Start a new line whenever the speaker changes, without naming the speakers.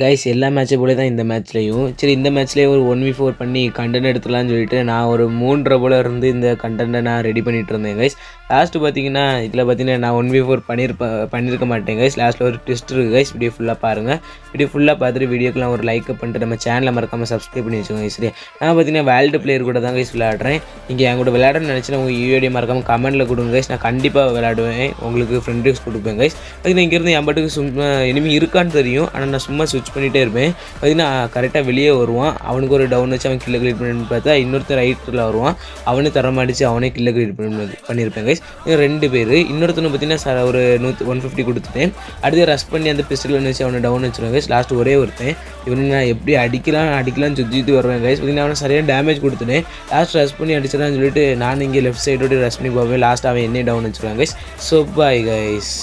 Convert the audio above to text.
Guys எல்லா மேட்சை போல தான் இந்த மேட்ச்லேயும் சரி இந்த மேட்ச்லேயே ஒரு 1v4 பண்ணி கண்டென்ட் எடுத்துலான்னு சொல்லிட்டு நான் ஒரு 3:30 போல் இருந்து இந்த கண்டென்ட்டை நான் ரெடி பண்ணிகிட்டு இருந்தேன் கைஸ். லாஸ்ட்டு பார்த்தீங்கன்னா இதில் பார்த்தீங்கன்னா நான் 1v4 பண்ணியிருக்க மாட்டேன் கைஸ். லாஸ்ட்டில் ஒரு ட்விஸ்ட் இருக்குது கைஸ். வீடியோ ஃபுல்லாக பாருங்கள். வீடியோ ஃபுல்லாக பார்த்துட்டு வீடியோக்கெலாம் ஒரு லைக் பண்ணிட்டு நம்ம சேனலை மறக்காமல் சப்ஸ்கிரைப் பண்ணி வச்சுக்கோங்க கைஸ். சரியா, நான் பார்த்தீங்கன்னா வேல்டு பிளேயர் கூட தான் கைஸ் விளையாடுறேன். நீங்கள் என் கூட விளையாடணும்னு நினச்சினா உங்கள் யூஐடி மறக்காமல் கமெண்ட்டில் கொடுங்க கைஸ். நான் கண்டிப்பாக விளையாடுவேன், உங்களுக்கு ஃப்ரெண்ட் ரிக்ஸ் கொடுப்பேன் கைஸ். பார்த்தீங்கன்னா இங்கேருந்து என் பாட்டுக்கு சும்மா இனிமே இருக்கான்னு தெரியும், ஆனால் நான் சும்மா ஸ்விட்ச் பண்ணிகிட்டே இருப்பேன். பார்த்தீங்கன்னா கரெக்டாக வெளியே வருவான், அவனுக்கு ஒரு டவுன் வச்சு அவன் கில்லை கிளியர் பண்ணி பார்த்தா இன்னொருத்தர் ரைட்டில் வருவான், அவனே தரமாடிச்சு அவனே கில்லை கிளியர் பண்ணியிருப்பேன் கைஸ். இன்னும் 2 பேர். இன்னொருத்தனை பார்த்தீங்கன்னா ஒரு 150 கொடுத்துட்டேன். அடுத்து ரஷ் பண்ணி அந்த பிஸ்டலில் வச்சு அவனை டவுன் வச்சுருவேன் கைஸ். லாஸ்ட்டு ஒரே ஒருத்தன். இவனை நான் எப்படி அடிக்கலாம்னு சுற்றி வருவேன் கைஸ். பார்த்தீங்கன்னா அவனை சரியான டேமேஜ் கொடுத்துட்டேன். லாஸ்ட் ரஷ் பண்ணி அடிச்சிடலான்னு சொல்லிட்டு நான் இங்கே லெஃப்ட் சைடோட ரஷ் பண்ணி போவேன். லாஸ்ட் அவன் என்னே டவுன் வச்சுருவான் கைஸ். So bye guys.